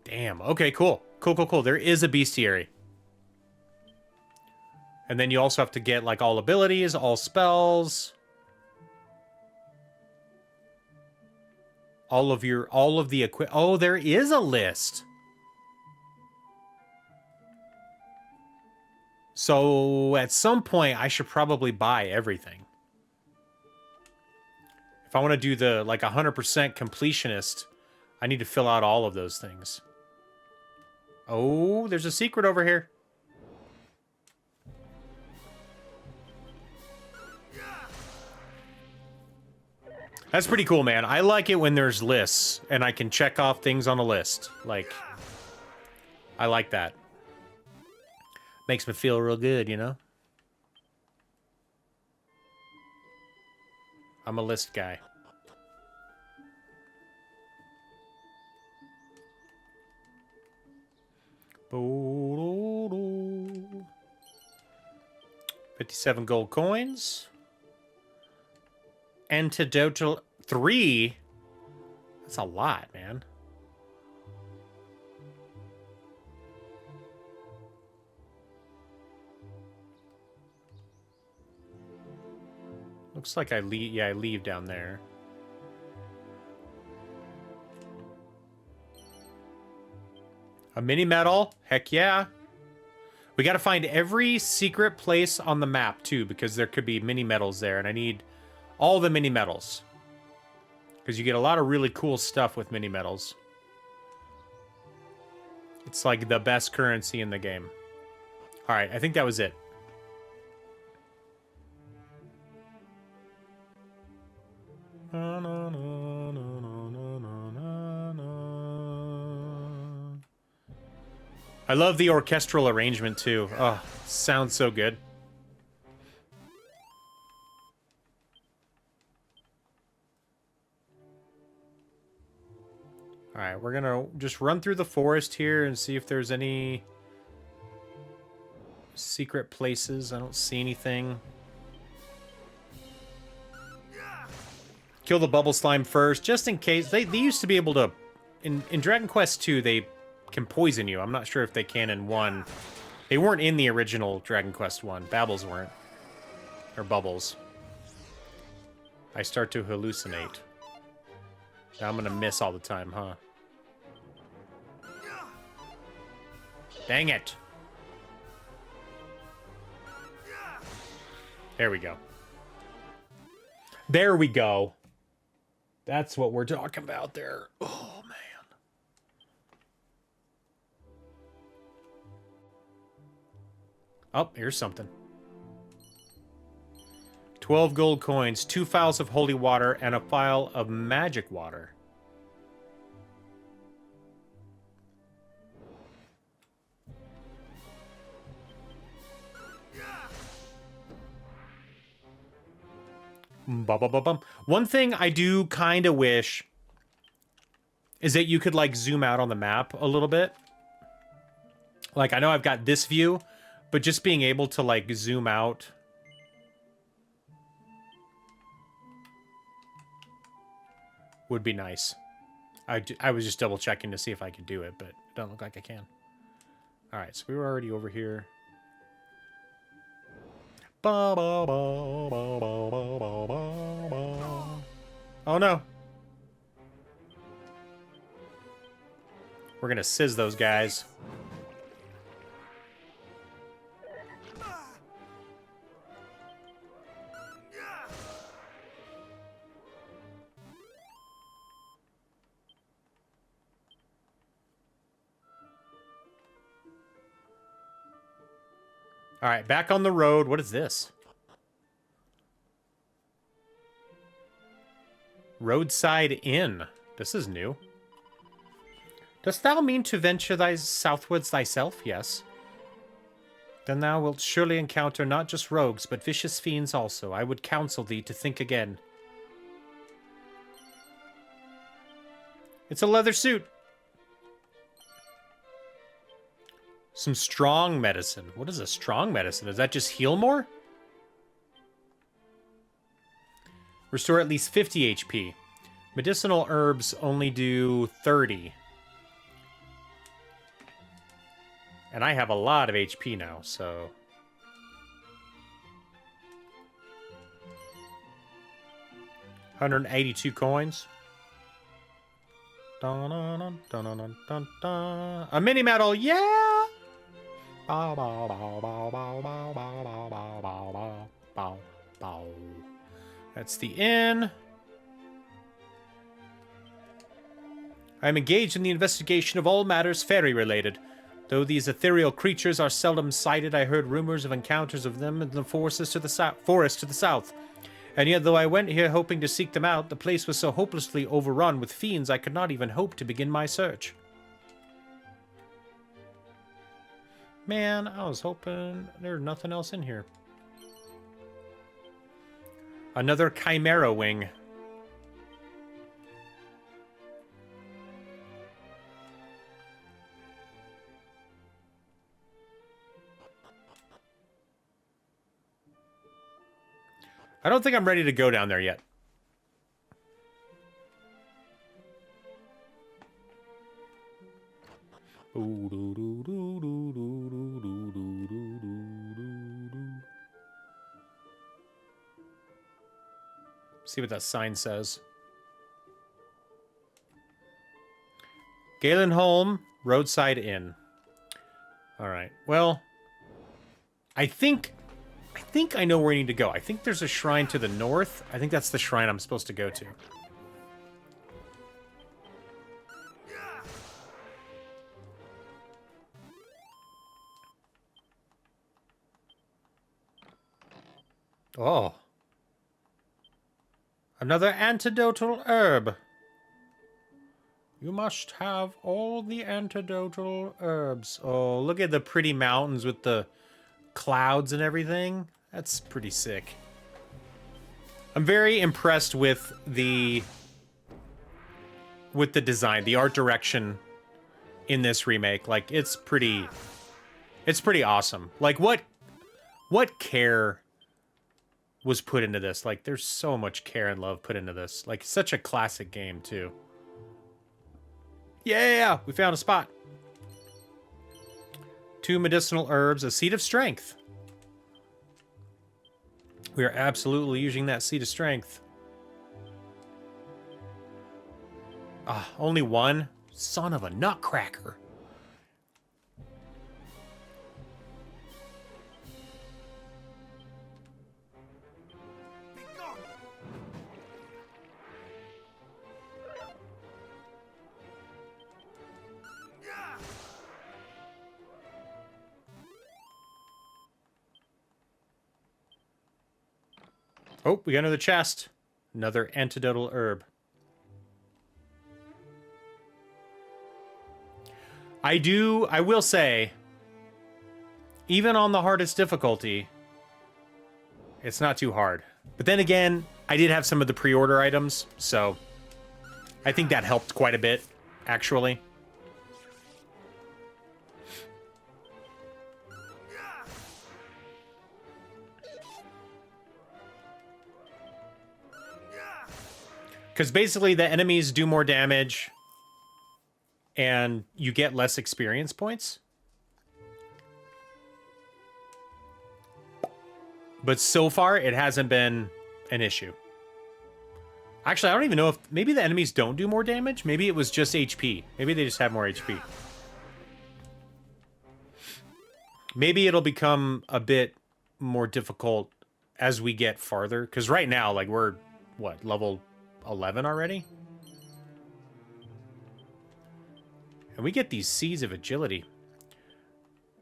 Damn. Okay, cool. Cool. There is a bestiary. And then you also have to get, like, all abilities, all spells. All of the equip... Oh, there is a list. So, at some point, I should probably buy everything. If I want to do the, like, 100% completionist, I need to fill out all of those things. Oh, there's a secret over here. That's pretty cool, man. I like it when there's lists, and I can check off things on a list. Like, I like that. Makes me feel real good, you know? I'm a list guy. Bo-do-do. 57 gold coins. Antidotal 3. That's a lot, man. Looks like I leave. Yeah, I leave down there. A mini medal? Heck yeah. We got to find every secret place on the map too, because there could be mini medals there, and I need all the mini medals. Because you get a lot of really cool stuff with mini medals. It's like the best currency in the game. All right, I think that was it. I love the orchestral arrangement too. Oh, sounds so good. All right, we're gonna just run through the forest here and see if there's any secret places. I don't see anything. Kill the bubble slime first, just in case. They used to be able to... In Dragon Quest 2, they can poison you. I'm not sure if they can in 1. They weren't in the original Dragon Quest 1. Babbles weren't. Or bubbles. I start to hallucinate. Now I'm gonna miss all the time, huh? Dang it! There we go. There we go. That's what we're talking about there. Oh, man. Oh, here's something. 12 gold coins, 2 phials of holy water, and a phial of magic water. Ba-ba-ba-bum. One thing I do kind of wish is that you could, like, zoom out on the map a little bit. Like, I know I've got this view, but just being able to, like, zoom out... would be nice. I was just double checking to see if I could do it, but it doesn't look like I can. Alright, so we were already over here. Oh no. We're gonna sizz those guys. All right, back on the road. What is this? Roadside Inn. This is new. Dost thou mean to venture thy southwards thyself? Yes. Then thou wilt surely encounter not just rogues, but vicious fiends also. I would counsel thee to think again. It's a leather suit. Some strong medicine. What is a strong medicine? Does that just heal more? Restore at least 50 HP. Medicinal herbs only do 30. And I have a lot of HP now, so... $182 coins. Dun, dun, dun, dun, dun, dun, dun. A mini medal, yeah! Bow, bow, bow, bow, bow, bow, bow, bow, bow, bow, bow, bow, bow. That's the inn. I am engaged in the investigation of all matters fairy-related. Though these ethereal creatures are seldom sighted, I heard rumors of encounters of them in the forest to the south. And yet, though I went here hoping to seek them out, the place was so hopelessly overrun with fiends I could not even hope to begin my search. Man, I was hoping there's nothing else in here. Another Chimera wing. I don't think I'm ready to go down there yet. See what that sign says. Galenholm, Roadside Inn. All right. Well, I think I know where I need to go. I think there's a shrine to the north. I think that's the shrine I'm supposed to go to. Oh. Another antidotal herb. You must have all the antidotal herbs. Oh, look at the pretty mountains with the clouds and everything. That's pretty sick. I'm very impressed with the design, the art direction in this remake. Like, it's pretty awesome. Like, what care was put into this? Like, there's so much care and love put into this. Like, such a classic game too. Yeah, we found a spot. 2 medicinal herbs, a seed of strength. We are absolutely using that seed of strength. Ah, only 1? Son of a nutcracker. Oh, we got another chest. Another antidotal herb. I will say, even on the hardest difficulty, it's not too hard. But then again, I did have some of the pre-order items, so I think that helped quite a bit, actually. Because basically the enemies do more damage and you get less experience points. But so far, it hasn't been an issue. Actually, I don't even know if... Maybe the enemies don't do more damage? Maybe it was just HP. Maybe they just have more HP. Maybe it'll become a bit more difficult as we get farther. Because right now, like, we're, what, level 11 already? And we get these C's of agility.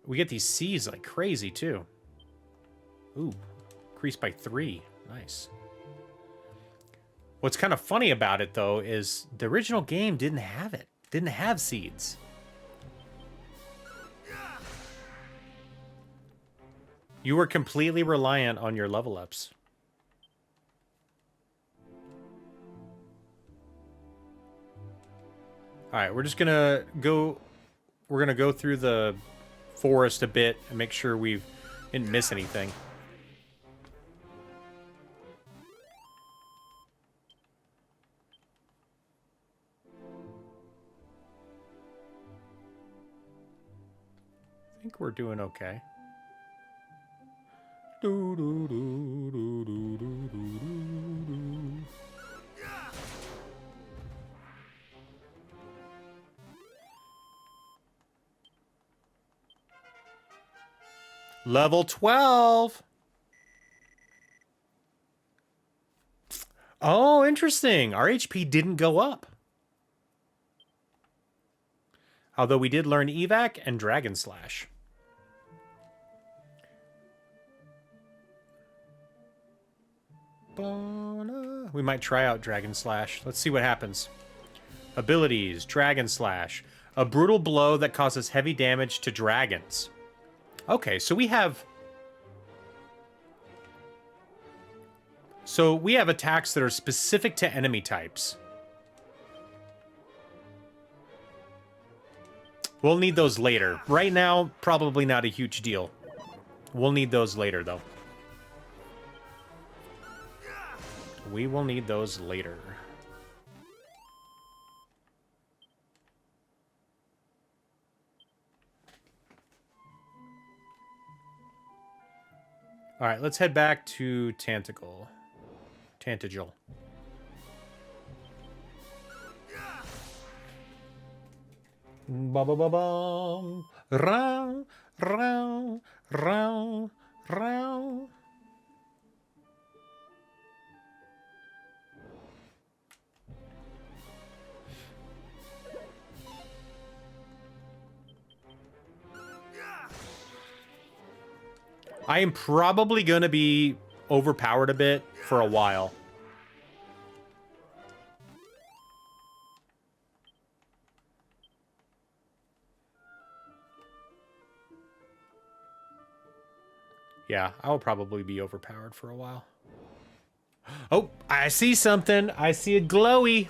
We get these C's like crazy, too. Ooh, increased by 3. Nice. What's kind of funny about it, though, is the original game didn't have it. Didn't have seeds. You were completely reliant on your level ups. All right, we're just gonna go. We're gonna go through the forest a bit and make sure we didn't miss anything. I think we're doing okay. Do, do, do, do, do, do, do, do. Level 12. Oh, interesting. Our HP didn't go up. Although we did learn Evac and Dragon Slash. We might try out Dragon Slash. Let's see what happens. Abilities, Dragon Slash. A brutal blow that causes heavy damage to dragons. Okay, so we have... So we have attacks that are specific to enemy types. We'll need those later. Right now, probably not a huge deal. We'll need those later, though. We will need those later. All right, let's head back to Tantagel. Ba ba ba bum. Row, row, row, row. I am probably going to be overpowered a bit for a while. Yeah, I will probably be overpowered for a while. Oh, I see something. I see a glowy.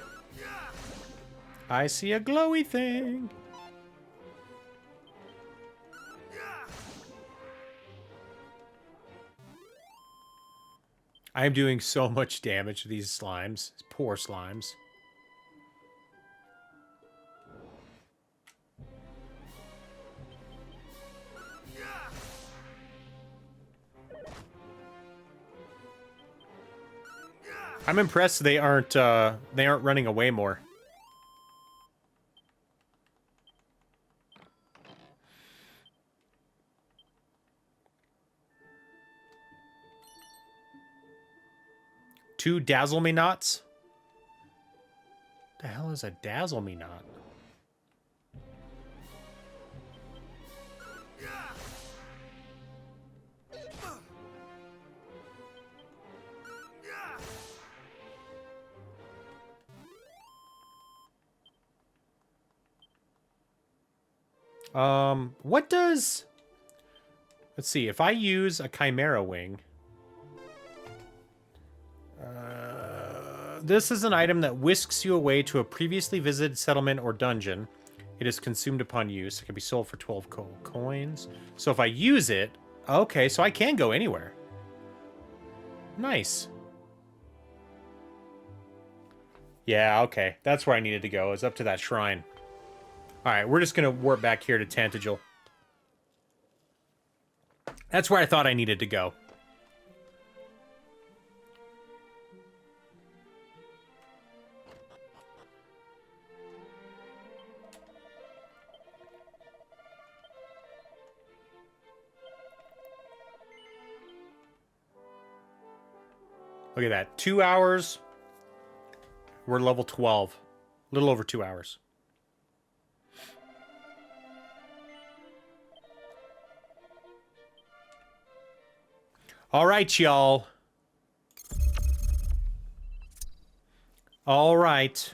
I see a glowy thing. I am doing so much damage to these slimes. These poor slimes. I'm impressed they aren't running away more. Two Dazzle Me Knots? The hell is a Dazzle Me Knot? What does... Let's see, if I use a Chimera Wing... This is an item that whisks you away to a previously visited settlement or dungeon. It is consumed upon use. It can be sold for 12 coins. So if I use it... Okay, so I can go anywhere. Nice. Yeah, okay. That's where I needed to go. It's up to that shrine. Alright, we're just going to warp back here to Tantagel. That's where I thought I needed to go. Look at that. 2 hours. We're level 12. A little over 2 hours. All right, y'all. All right.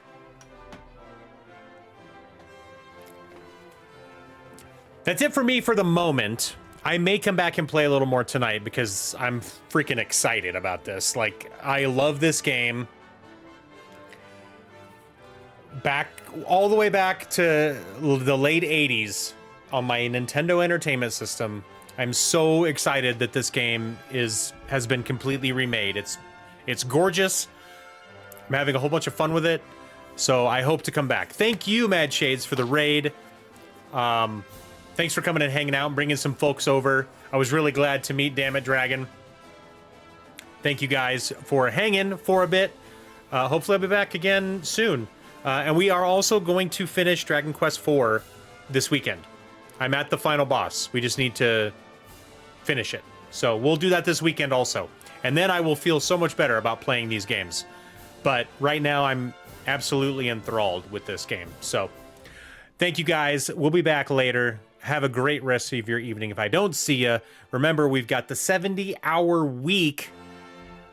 That's it for me for the moment. I may come back and play a little more tonight because I'm freaking excited about this. Like, I love this game. Back, all the way back to the late 80s on my Nintendo Entertainment System. I'm so excited that this game has been completely remade. It's gorgeous. I'm having a whole bunch of fun with it. So I hope to come back. Thank you, Mad Shades, for the raid. Thanks for coming and hanging out and bringing some folks over. I was really glad to meet Dammit Dragon. Thank you guys for hanging for a bit. Hopefully I'll be back again soon. And we are also going to finish Dragon Quest IV this weekend. I'm at the final boss. We just need to finish it. So we'll do that this weekend also. And then I will feel so much better about playing these games. But right now I'm absolutely enthralled with this game. So thank you guys. We'll be back later. Have a great rest of your evening. If I don't see you, remember we've got the 70-hour week,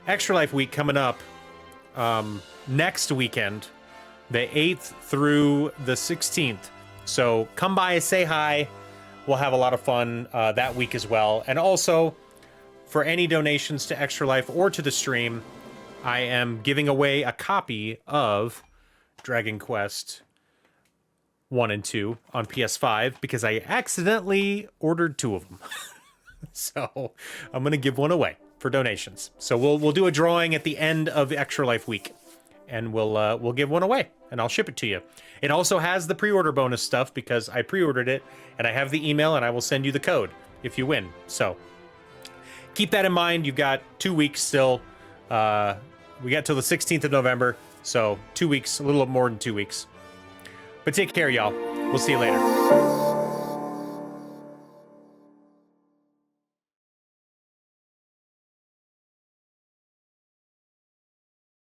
Extra Life week coming up next weekend, the 8th through the 16th. So come by, say hi. We'll have a lot of fun that week as well. And also, for any donations to Extra Life or to the stream, I am giving away a copy of Dragon Quest 1 and 2 on PS5 because I accidentally ordered 2 of them. So I'm going to give one away for donations. So we'll do a drawing at the end of Extra Life week, and we'll give one away, and I'll ship it to you. It also has the pre-order bonus stuff because I pre-ordered it, and I have the email, and I will send you the code if you win. So keep that in mind. You've got 2 weeks still. We got till the 16th of November, so 2 weeks, a little more than 2 weeks. But take care, y'all. We'll see you later.